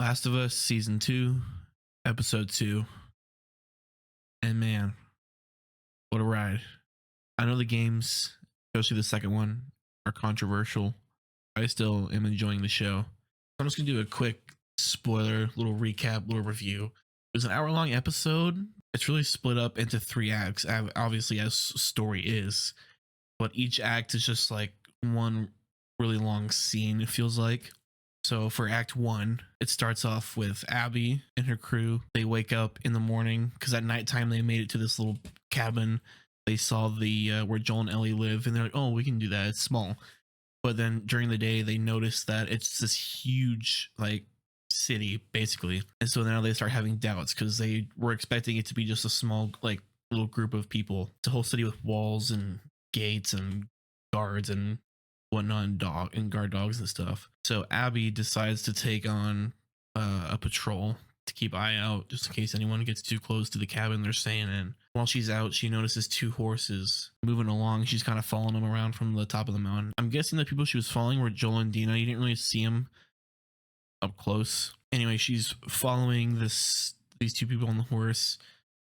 Last of Us Season 2, Episode 2. And man, what a ride. I know the games, especially the second one, are controversial. I still am enjoying the show. I'm just going to do a quick spoiler, little recap, little review. It was an hour-long episode. It's really split up into 3 acts, obviously, as story is. But each act is just like one really long scene, it feels like. So for Act 1, it starts off with Abby and her crew. They wake up in the morning because at nighttime they made it to this little cabin. They saw the where Joel and Ellie live, and they're like, "Oh, we can do that. It's small." But then during the day, they notice that it's this huge like city, basically. And so now they start having doubts because they were expecting it to be just a small like little group of people. It's a whole city with walls and gates and guards and whatnot, and guard dogs and stuff. So Abby decides to take on a patrol to keep eye out just in case anyone gets too close to the cabin they're staying in. While she's out, she notices 2 horses moving along. She's kind of following them around from the top of the mountain. I'm guessing the people she was following were Joel and Dina. You didn't really see them up close. Anyway, she's following these 2 people on the horse.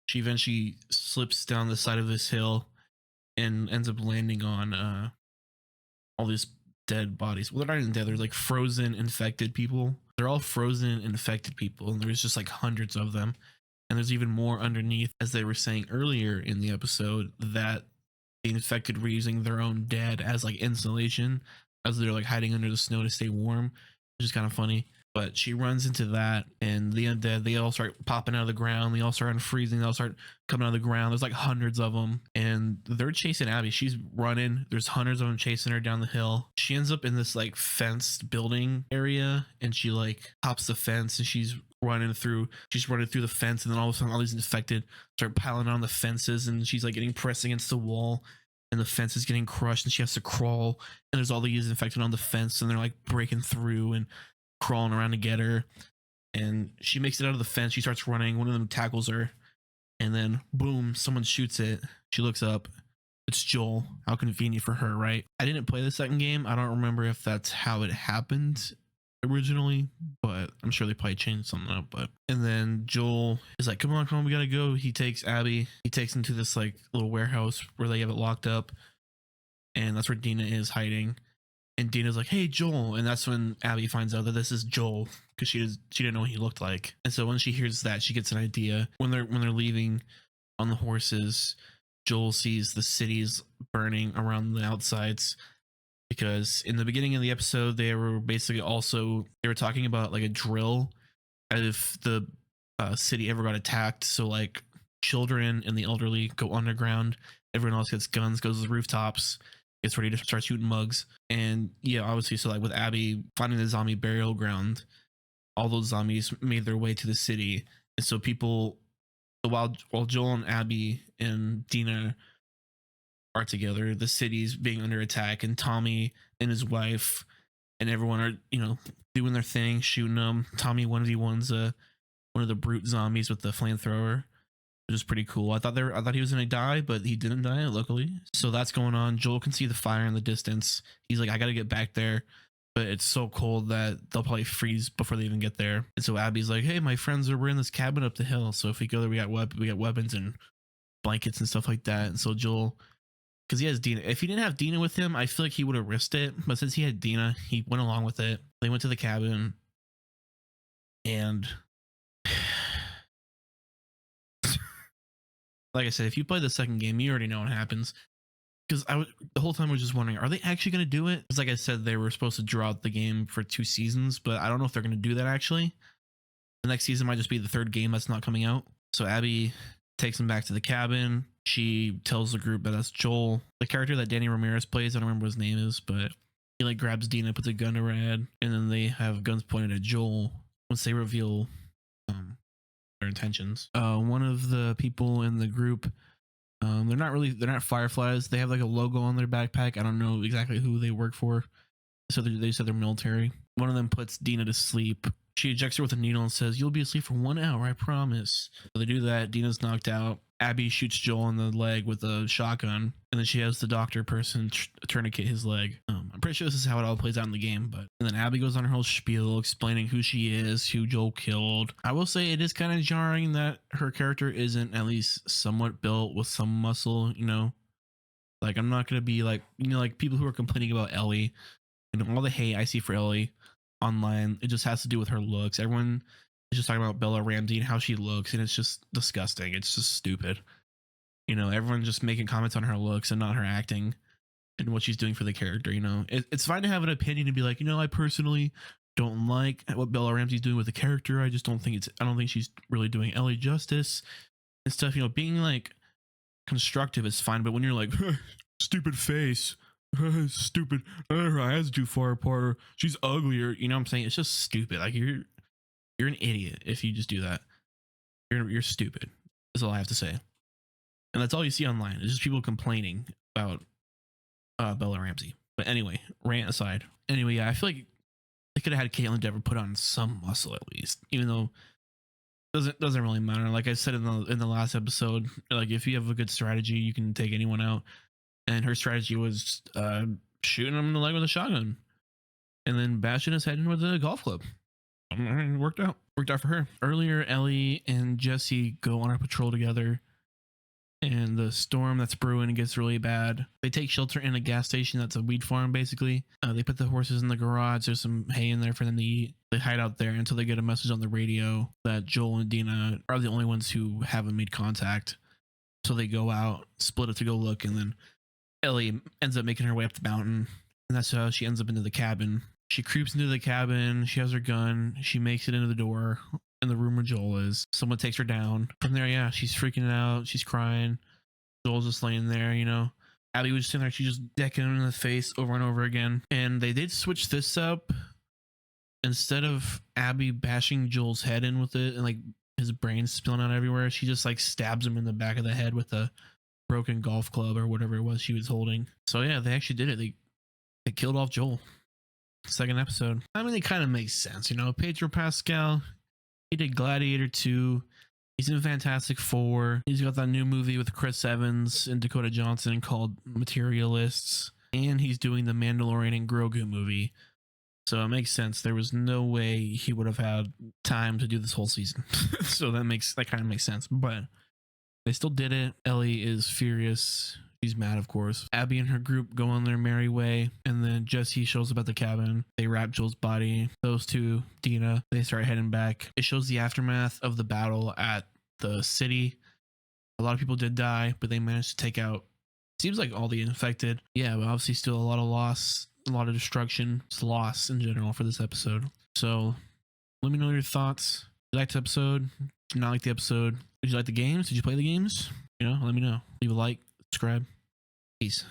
She eventually slips down the side of this hill and ends up landing on all these dead bodies. Well, they're not even dead. They're like frozen, infected people. They're all frozen, infected people, and there's just like hundreds of them. And there's even more underneath, as they were saying earlier in the episode, that the infected were using their own dead as like insulation, as they're like hiding under the snow to stay warm, which is kind of funny. But she runs into that, and the undead, they all start popping out of the ground. They all start unfreezing. They all start coming out of the ground. There's like hundreds of them, and they're chasing Abby. She's running. There's hundreds of them chasing her down the hill. She ends up in this like fenced building area, and she like hops the fence, and she's running through the fence, and then all of a sudden all these infected start piling on the fences, and she's like getting pressed against the wall, and the fence is getting crushed, and she has to crawl, and there's all these infected on the fence, and they're like breaking through and crawling around to get her. And she makes it out of the fence. She starts running. One of them tackles her, and then boom, someone shoots it. She looks up. It's Joel. How convenient for her, right? I didn't play the second game. I don't remember if that's how it happened originally, but I'm sure they probably changed something up. But and then Joel is like, come on, we gotta go. He takes Abby. He takes him to this like little warehouse where they have it locked up, and that's where Dina is hiding. And Dina's like, "Hey, Joel," and that's when Abby finds out that this is Joel because she didn't know what he looked like. And so when she hears that, she gets an idea. When they're leaving on the horses, Joel sees the cities burning around the outsides, because in the beginning of the episode they were basically they were talking about like a drill if the city ever got attacked. So like children and the elderly go underground. Everyone else gets guns, goes to the rooftops, gets ready to start shooting mugs. And yeah, obviously, so like with Abby finding the zombie burial ground, all those zombies made their way to the city. And so people, while Joel and Abby and Dina are together, the city's being under attack, and Tommy and his wife and everyone are, doing their thing, shooting them. Tommy 1v1's one of the brute zombies with the flamethrower, which is pretty cool. I thought he was gonna die, but he didn't die, luckily. So that's going on. Joel can see the fire in the distance. He's like, I gotta get back there, but it's so cold that they'll probably freeze before they even get there. And so Abby's like, hey, my friends we're in this cabin up the hill, so if we go there, we got weapons and blankets and stuff like that. And so Joel, because he has Dina, if he didn't have Dina with him, I feel like he would have risked it, but since he had Dina, he went along with it. They went to the cabin, and like I said, if you play the second game, you already know what happens. Because the whole time I was just wondering, are they actually going to do it? Because like I said, they were supposed to draw out the game for 2 seasons, but I don't know if they're going to do that actually. The next season might just be the 3rd game that's not coming out. So Abby takes him back to the cabin. She tells the group that that's Joel, the character that Danny Ramirez plays. I don't remember what his name is, but he like grabs Dina, puts a gun to her head, and then they have guns pointed at Joel once they reveal their intentions. One of the people in the group, they're not fireflies. They have like a logo on their backpack. I don't know exactly who they work for. So they said they're military. One of them puts Dina to sleep. She ejects her with a needle and says, "You'll be asleep for 1 hour, I promise." So they do that. Dina's knocked out. Abby shoots Joel in the leg with a shotgun, and then she has the doctor person tourniquet his leg. I'm pretty sure this is how it all plays out in the game. But and then Abby goes on her whole spiel explaining who she is, who Joel killed. I will say it is kind of jarring that her character isn't at least somewhat built with some muscle. You know, like I'm not gonna be like like people who are complaining about Ellie and all the hate I see for Ellie online. It just has to do with her looks. Everyone is just talking about Bella Ramsey and how she looks, and it's just disgusting. It's just stupid. Everyone's just making comments on her looks and not her acting and what she's doing for the character. It's fine to have an opinion and be like, I personally don't like what Bella Ramsey's doing with the character. I just don't think I don't think she's really doing Ellie justice and stuff. Being like constructive is fine, but when you're like, stupid face, stupid, her eyes are too far apart, or she's uglier, what I'm saying? It's just stupid. Like you're an idiot if you just do that. You're stupid. That's all I have to say. And that's all you see online. It's just people complaining about Bella Ramsey. But anyway, rant aside. Anyway, yeah, I feel like they could have had Caitlyn Dever put on some muscle at least, even though it doesn't really matter. Like I said in the last episode, like if you have a good strategy, you can take anyone out. And her strategy was shooting him in the leg with a shotgun, and then bashing his head in with a golf club. It worked out. Worked out for her. Earlier, Ellie and Jesse go on a patrol together, and the storm that's brewing gets really bad. They take shelter in a gas station that's a weed farm, basically. They put the horses in the garage. There's some hay in there for them to eat. They hide out there until they get a message on the radio that Joel and Dina are the only ones who haven't made contact. So they go out, split up to go look, and then Ellie ends up making her way up the mountain, and that's how she ends up into the cabin. She creeps into the cabin. She has her gun. She makes it into the door in the room where Joel is. Someone takes her down. From there, yeah, she's freaking out. She's crying. Joel's just laying there, Abby was sitting there. She's just decking him in the face over and over again. And they did switch this up. Instead of Abby bashing Joel's head in with it and like his brains spilling out everywhere, she just like stabs him in the back of the head with a broken golf club or whatever it was she was holding. So yeah, they actually did it. They killed off Joel. Second episode. I mean, it kind of makes sense, Pedro Pascal, he did Gladiator 2. He's in Fantastic Four. He's got that new movie with Chris Evans and Dakota Johnson called Materialists. And he's doing the Mandalorian and Grogu movie. So it makes sense. There was no way he would have had time to do this whole season. So that kind of makes sense. But they still did it. Ellie is furious. She's mad, of course. Abby and her group go on their merry way, and then Jesse shows up at the cabin. They wrap Joel's body. Those two, Dina, they start heading back. It shows the aftermath of the battle at the city. A lot of people did die, but they managed to take out, seems like all the infected. Yeah, but obviously still a lot of loss, a lot of destruction. It's loss in general for this episode. So let me know your thoughts. Did you like the episode? Did you not like the episode? Did you like the games? Did you play the games? Let me know. Leave a like, subscribe. Peace.